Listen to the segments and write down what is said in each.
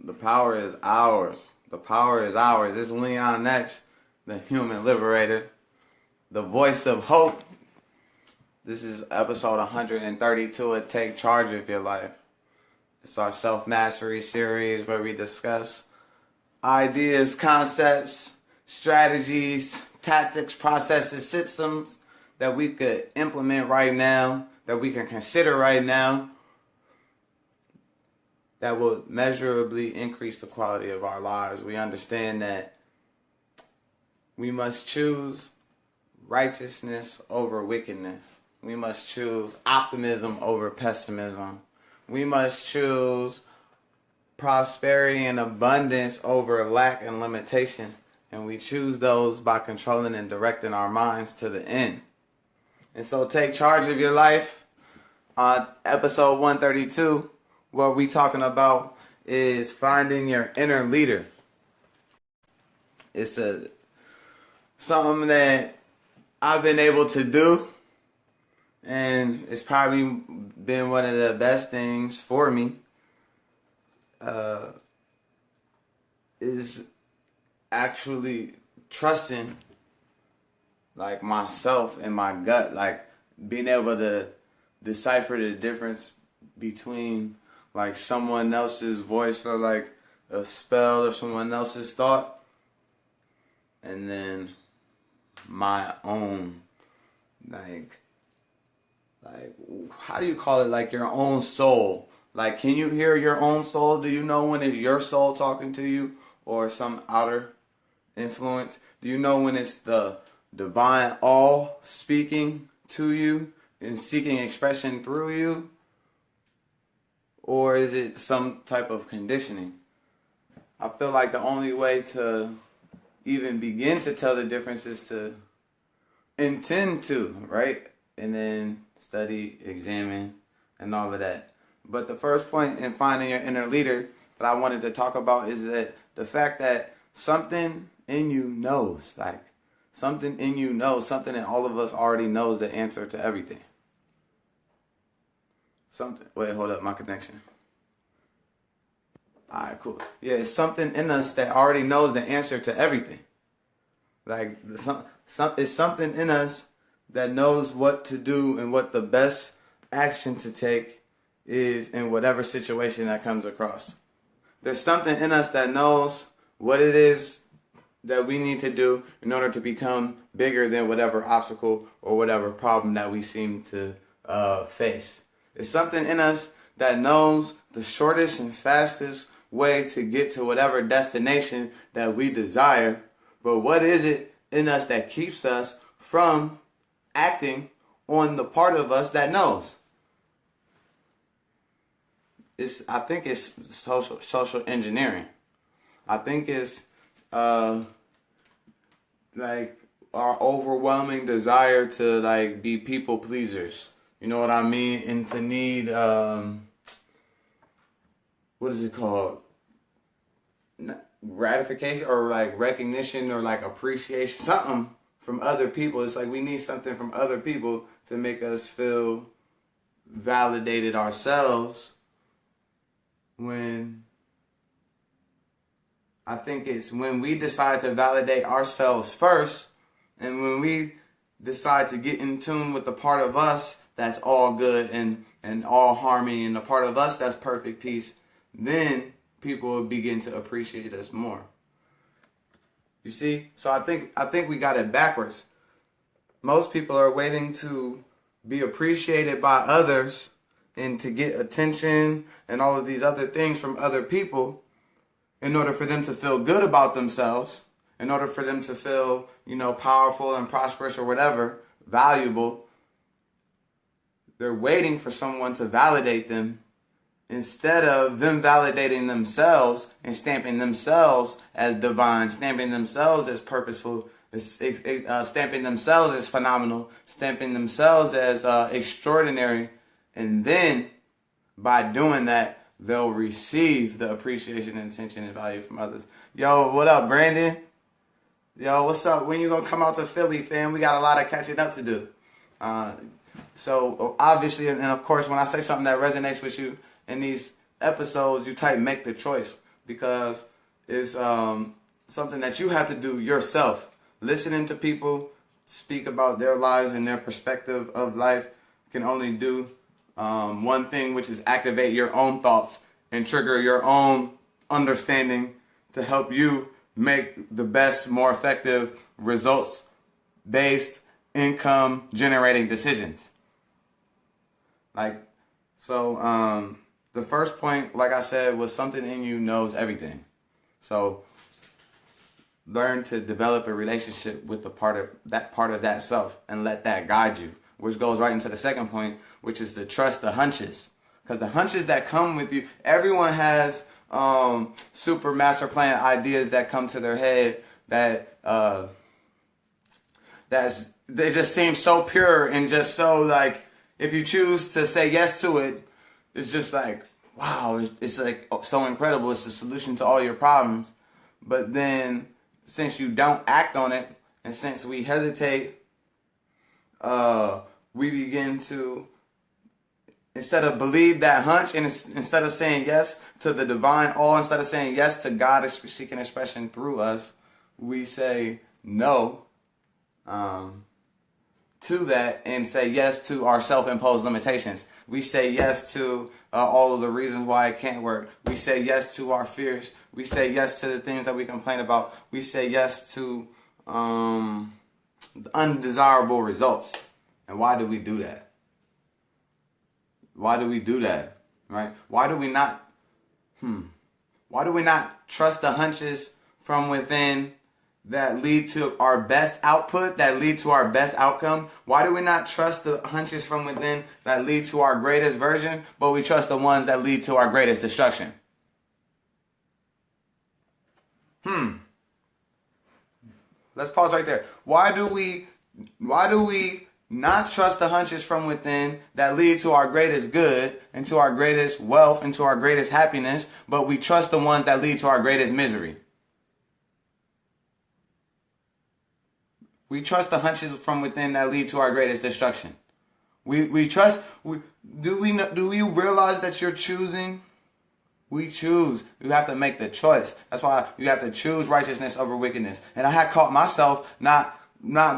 The power is ours. The power is ours. It's Leon X, the human liberator, the voice of hope. This is episode 132 of Take Charge of Your Life. It's our self-mastery series where we discuss ideas, concepts, strategies, tactics, processes, systems that we could implement right now, that we can consider right now, that will measurably increase the quality of our lives. We understand that we must choose righteousness over wickedness. We must choose optimism over pessimism. We must choose prosperity and abundance over lack and limitation. And we choose those by controlling and directing our minds to the end. And so take charge of your life. On episode 132, what we talking about is finding your inner leader. It's something that I've been able to do, and it's probably been one of the best things for me. Is actually trusting like myself and my gut, like being able to decipher the difference between like someone else's voice or like a spell or someone else's thought, and then my own, like how do you call it, like your own soul. Like, can you hear your own soul? Do you know when it's your soul talking to you or some outer influence? Do you know when it's the divine all speaking to you and seeking expression through you? Or is it some type of conditioning? I feel like the only way to even begin to tell the difference is to intend to, right? And then study, examine, and all of that. But the first point in finding your inner leader that I wanted to talk about is that the fact that something in you knows, like something in you knows, something in all of us already knows the answer to everything. Wait, hold up, my connection. Alright, cool. Yeah, it's something in us that already knows the answer to everything. Like, it's something in us that knows what to do and what the best action to take is in whatever situation that comes across. There's something in us that knows what it is that we need to do in order to become bigger than whatever obstacle or whatever problem that we seem to face. It's something in us that knows the shortest and fastest way to get to whatever destination that we desire. But what is it in us that keeps us from acting on the part of us that knows? I think it's social engineering. I think it's like our overwhelming desire to like be people pleasers. You know what I mean? And to need what is it called? Gratification or like recognition or like appreciation, something from other people. It's like we need something from other people to make us feel validated ourselves. When I think it's when we decide to validate ourselves first, and when we decide to get in tune with the part of us that's all good and all harmony, and the part of us that's perfect peace, then people will begin to appreciate us more. You see? So I think we got it backwards. Most people are waiting to be appreciated by others and to get attention and all of these other things from other people in order for them to feel good about themselves, in order for them to feel, powerful and prosperous or whatever, valuable. They're waiting for someone to validate them instead of them validating themselves and stamping themselves as divine, stamping themselves as purposeful, stamping themselves as phenomenal, stamping themselves as extraordinary. And then, by doing that, they'll receive the appreciation, attention, and value from others. Yo, what up, Brandon? Yo, what's up? When you gonna come out to Philly, fam? We got a lot of catching up to do. So, obviously, and of course, when I say something that resonates with you in these episodes, you type "make the choice." because it's something that you have to do yourself. Listening to people speak about their lives and their perspective of life can only do one thing, which is activate your own thoughts and trigger your own understanding to help you make the best, more effective results-based, income-generating decisions. The first point, like I said, was something in you knows everything. So learn to develop a relationship with the part of that self and let that guide you, which goes right into the second point, which is to trust the hunches. Because the hunches that come with you, everyone has super master plan ideas that come to their head that they just seem so pure and just so like, if you choose to say yes to it, it's just like, wow, it's like so incredible. It's the solution to all your problems. But then since you don't act on it, and since we hesitate, we begin to, instead of believe that hunch, and instead of saying yes to the divine all, instead of saying yes to God seeking expression through us, we say no to that and say yes to our self-imposed limitations. We say yes to all of the reasons why it can't work. We say yes to our fears. We say yes to the things that we complain about. We say yes to undesirable results. And why do we do that? Why do we do that? Right? Why do we not trust the hunches from within that lead to our best output, that lead to our best outcome? Why do we not trust the hunches from within that lead to our greatest version, but we trust the ones that lead to our greatest destruction? Let's pause right there. Why do we not trust the hunches from within that lead to our greatest good and to our greatest wealth and to our greatest happiness, but we trust the ones that lead to our greatest misery? We trust the hunches from within that lead to our greatest destruction. Do we realize that you're choosing? We choose. You have to make the choice. That's why you have to choose righteousness over wickedness. And I had caught myself not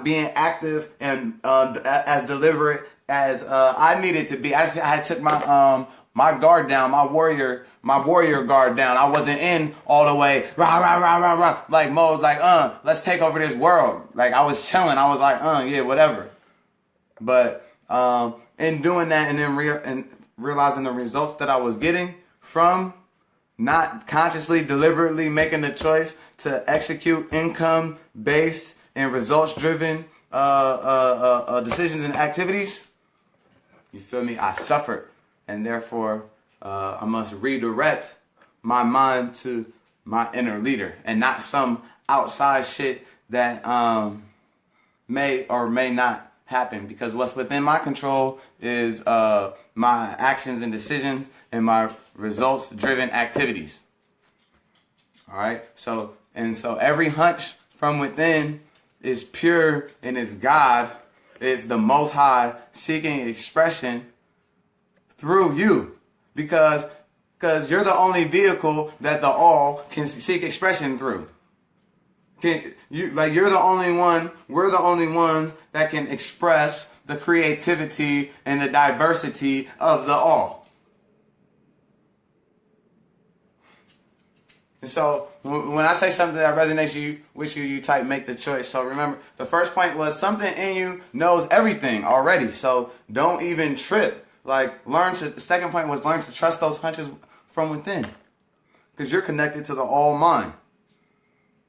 being active and as deliberate as I needed to be. I had took my my guard down, my warrior guard down. I wasn't in all the way rah rah rah rah rah like mode, like let's take over this world. Like I was chilling. I was like yeah, whatever. But in doing that and then realizing the results that I was getting from not consciously, deliberately making the choice to execute income-based and results-driven decisions and activities, you feel me? I suffered. And therefore, I must redirect my mind to my inner leader and not some outside shit that may or may not happen. Because what's within my control is my actions and decisions and my results-driven activities. All right? So every hunch from within is pure and is God, is the Most High seeking expression through you, because you're the only vehicle that the all can seek expression through. You're the only one, we're the only ones that can express the creativity and the diversity of the all. And so when I say something that resonates with you, you type make the choice. So remember, the first point was something in you knows everything already. So don't even trip. The second point was learn to trust those hunches from within. Because you're connected to the all mind.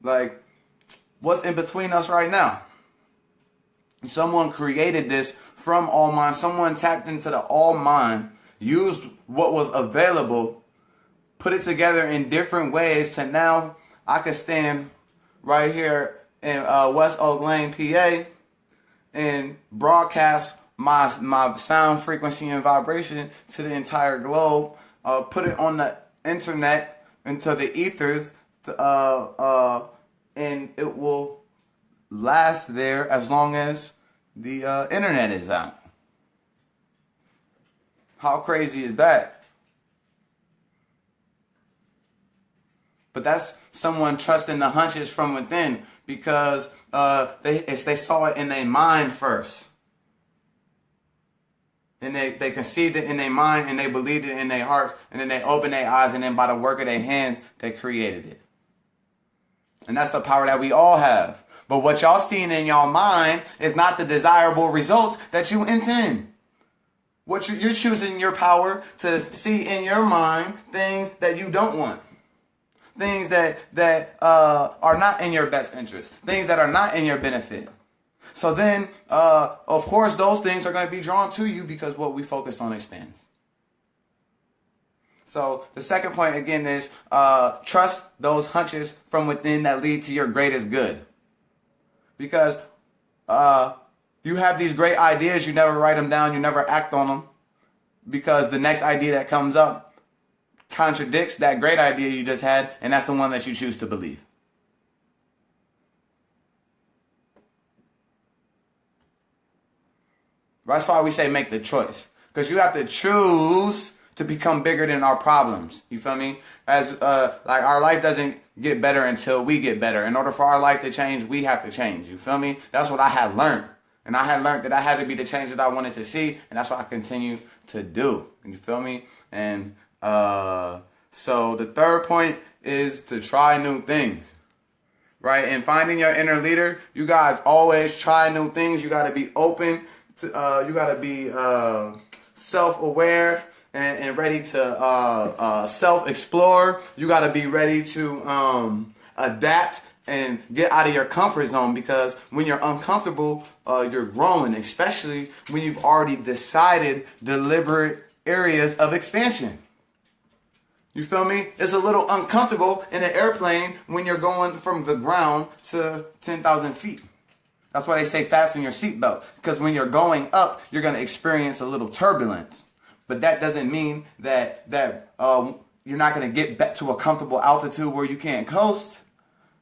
Like, what's in between us right now? Someone created this from all mind. Someone tapped into the all mind, used what was available, put it together in different ways, so now I can stand right here in West Oak Lane, PA, and broadcast my sound frequency and vibration to the entire globe, put it on the internet, into the ethers, and it will last there as long as the internet is out. How crazy is that? But that's someone trusting the hunches from within because they saw it in their mind first. And they conceived it in their mind and they believed it in their hearts. And then they opened their eyes and then by the work of their hands, they created it. And that's the power that we all have. But what y'all seeing in y'all mind is not the desirable results that you intend. What you're choosing your power to see in your mind things that you don't want. Things that are not in your best interest. Things that are not in your benefit. So then, of course, those things are going to be drawn to you because what we focus on expands. So the second point, again, is trust those hunches from within that lead to your greatest good. Because you have these great ideas, you never write them down, you never act on them. Because the next idea that comes up contradicts that great idea you just had, and that's the one that you choose to believe. That's why we say make the choice. Because you have to choose to become bigger than our problems. You feel me? As like our life doesn't get better until we get better. In order for our life to change, we have to change. You feel me? That's what I had learned. And I had learned that I had to be the change that I wanted to see. And that's what I continue to do. You feel me? And so the third point is to try new things. Right? And finding your inner leader, you got to always try new things. You got to be open. You got to be self-aware and ready to self-explore. You got to be ready to adapt and get out of your comfort zone, because when you're uncomfortable, you're growing, especially when you've already decided deliberate areas of expansion. You feel me? It's a little uncomfortable in an airplane when you're going from the ground to 10,000 feet. That's why they say fasten your seatbelt, because when you're going up, you're going to experience a little turbulence. But that doesn't mean that you're not going to get back to a comfortable altitude where you can't coast.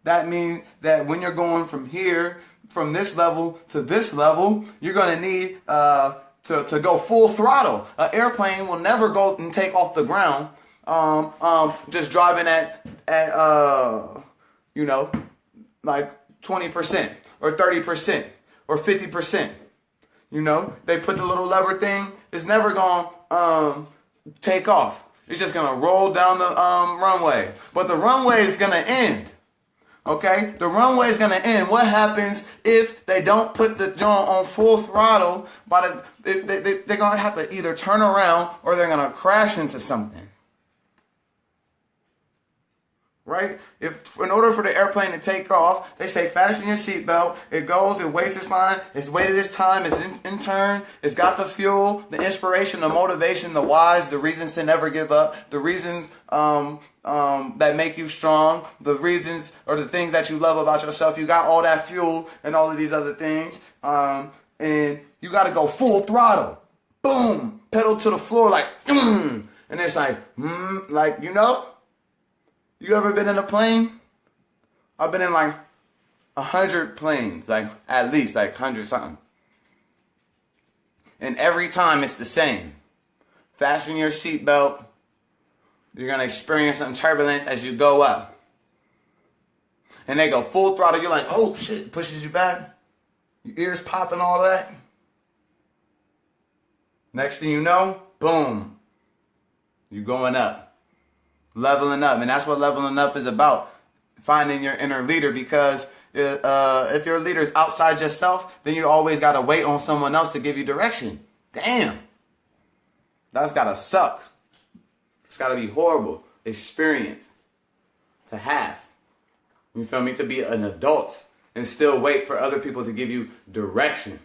That means that when you're going from here, from this level to this level, you're going to need to go full throttle. An airplane will never go and take off the ground just driving at like 20%. Or 30%, or 50%. You know, they put the little lever thing. It's never gonna take off. It's just gonna roll down the runway. But the runway is gonna end. Okay, the runway is gonna end. What happens if they don't put the joint on full throttle? If they're gonna have to either turn around or they're gonna crash into something. Right? If in order for the airplane to take off, they say fasten your seatbelt. It goes, it waits its line, it's waited its time, it's in turn, it's got the fuel, the inspiration, the motivation, the whys, the reasons to never give up, the reasons that make you strong, the reasons or the things that you love about yourself. You got all that fuel and all of these other things, and you got to go full throttle, boom, pedal to the floor like, and it's like, you know. You ever been in a plane? I've been in like 100 planes, like at least like 100 something. And every time it's the same. Fasten your seatbelt. You're going to experience some turbulence as you go up. And they go full throttle. You're like, oh shit, pushes you back. Your ears popping, all that. Next thing you know, boom. You're going up. Leveling up. And that's what leveling up is about. Finding your inner leader, because if your leader is outside yourself, then you always got to wait on someone else to give you direction. Damn. That's got to suck. It's got to be horrible experience to have. You feel me? To be an adult and still wait for other people to give you direction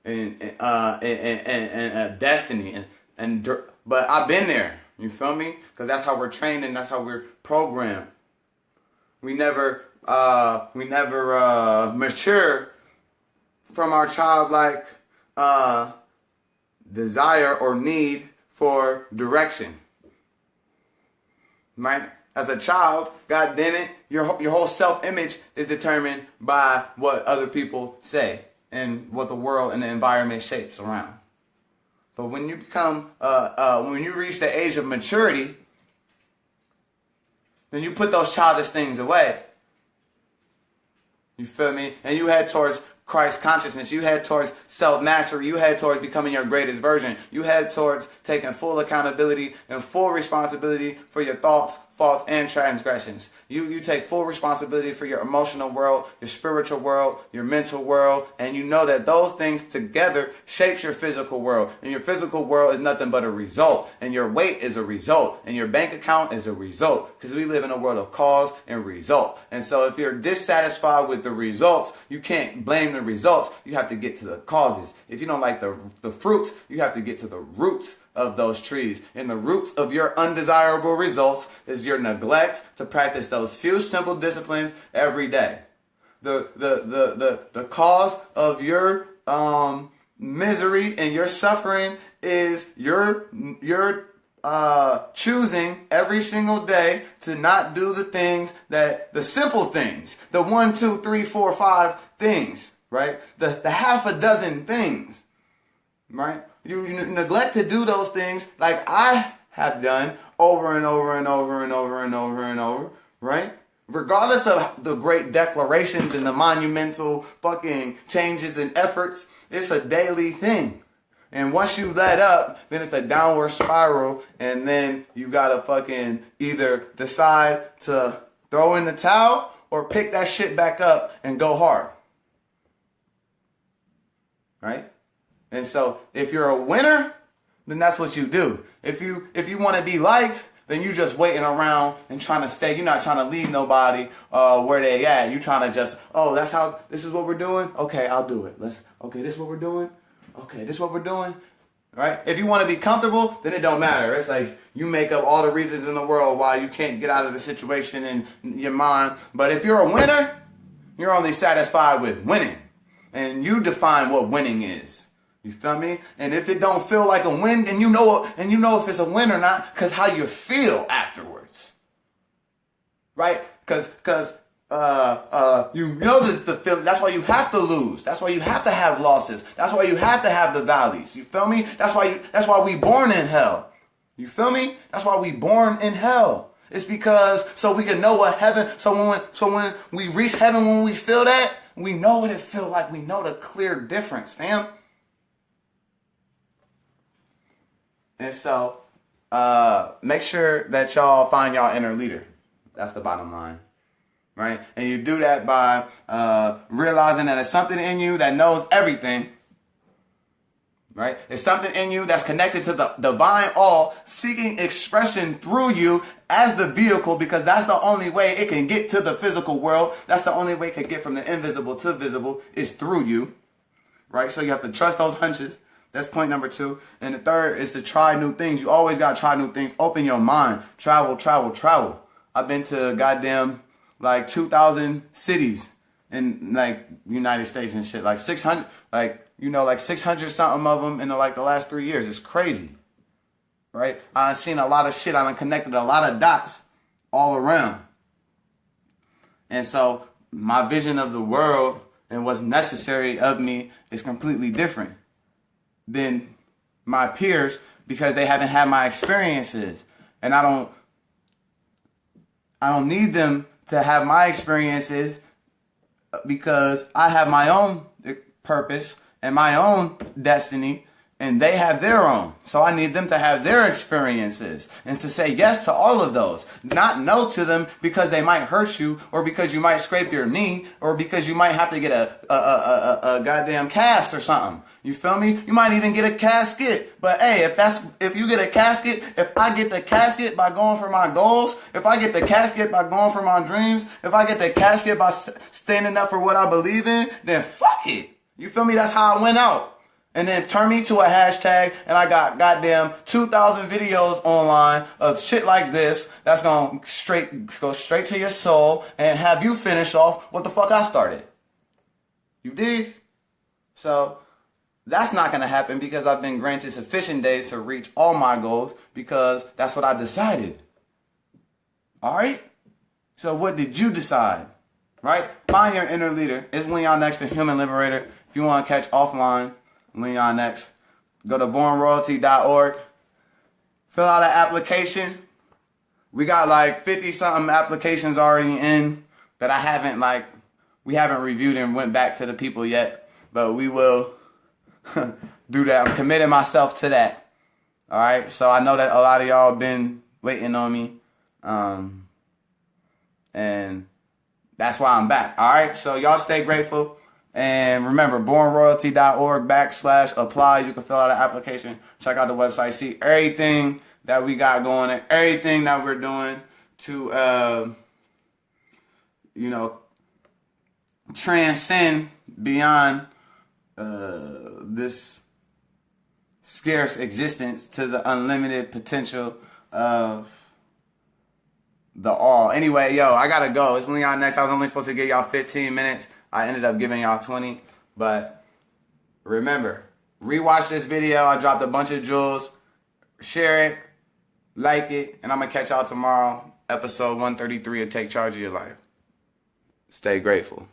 and destiny. But I've been there. You feel me? Because that's how we're trained and that's how we're programmed. We never mature from our childlike desire or need for direction. Right? As a child, God damn it, your whole self-image is determined by what other people say and what the world and the environment shapes around. But when you become, when you reach the age of maturity, then you put those childish things away. You feel me? And you head towards Christ consciousness. You head towards self-mastery. You head towards becoming your greatest version. You head towards taking full accountability and full responsibility for your thoughts, faults, and transgressions. You take full responsibility for your emotional world, your spiritual world, your mental world, and you know that those things together shapes your physical world. And your physical world is nothing but a result. And your weight is a result. And your bank account is a result. Because we live in a world of cause and result. And so if you're dissatisfied with the results, you can't blame the results. You have to get to the causes. If you don't like the fruits, you have to get to the roots of those trees. And the roots of your undesirable results is your neglect to practice those few simple disciplines every day. The cause of your misery and your suffering is your choosing every single day to not do the things the simple things, the 1, 2, 3, 4, 5 things, right? The half a dozen things, right? You neglect to do those things like I have done over and over and over and over and over and over, right? Regardless of the great declarations and the monumental fucking changes and efforts, it's a daily thing. And once you let up, then it's a downward spiral, and then you gotta fucking either decide to throw in the towel or pick that shit back up and go hard. Right? And so if you're a winner, then that's what you do. If you want to be liked, then you just waiting around and trying to stay. You're not trying to leave nobody where they at. You trying to just, oh, that's how, this is what we're doing? Okay, I'll do it. Okay, this is what we're doing? Okay, this is what we're doing? Right? If you want to be comfortable, then it don't matter. It's like you make up all the reasons in the world why you can't get out of the situation in your mind. But if you're a winner, you're only satisfied with winning. And you define what winning is. You feel me? And if it don't feel like a win, then you know if it's a win or not, because how you feel afterwards. Right? Because you know that the feeling, that's why you have to lose. That's why you have to have losses. That's why you have to have the valleys. You feel me? That's why we born in hell. You feel me? That's why we born in hell. It's because so we can know what heaven, so when we reach heaven, when we feel that, we know what it feels like. We know the clear difference, fam. And so, make sure that y'all find y'all inner leader. That's the bottom line, right? And you do that by realizing that it's something in you that knows everything, right? It's something in you that's connected to the divine all, seeking expression through you as the vehicle, because that's the only way it can get to the physical world. That's the only way it can get from the invisible to visible is through you, right? So you have to trust those hunches. That's point number 2. And the third is to try new things. You always got to try new things. Open your mind. Travel, travel, travel. I've been to goddamn like 2,000 cities in like United States and shit. Like 600, like 600 something of them in the last 3 years. It's crazy. Right? I've seen a lot of shit. I've connected a lot of dots all around. And so my vision of the world and what's necessary of me is completely different than my peers because they haven't had my experiences. And I don't need them to have my experiences because I have my own purpose and my own destiny, and they have their own. So I need them to have their experiences and to say yes to all of those. Not no to them because they might hurt you or because you might scrape your knee or because you might have to get a goddamn cast or something. You feel me? You might even get a casket. But hey, if you get a casket, if I get the casket by going for my goals, if I get the casket by going for my dreams, if I get the casket by standing up for what I believe in, then fuck it. You feel me? That's how I went out. And then turn me to a hashtag and I got goddamn 2,000 videos online of shit like this that's gonna go straight to your soul and have you finish off what the fuck I started. You dig? So that's not gonna happen because I've been granted sufficient days to reach all my goals because that's what I decided. Alright? So what did you decide? Right? Find your inner leader. It's Leon next to Human Liberator. If you want to catch offline, Leon next. Go to bornroyalty.org. Fill out an application. We got like 50 something applications already in that we haven't reviewed and went back to the people yet, but we will do that. I'm committing myself to that. All right. So I know that a lot of y'all been waiting on me. And that's why I'm back. All right. So y'all stay grateful. And remember, bornroyalty.org/apply. You can fill out an application. Check out the website. See everything that we got going and everything that we're doing to, transcend beyond this scarce existence to the unlimited potential of the all. Anyway, yo, I gotta go. It's Leon next. I was only supposed to give y'all 15 minutes. I ended up giving y'all 20. But remember, rewatch this video. I dropped a bunch of jewels. Share it, like it, and I'm gonna catch y'all tomorrow. Episode 133 of Take Charge of Your Life. Stay grateful.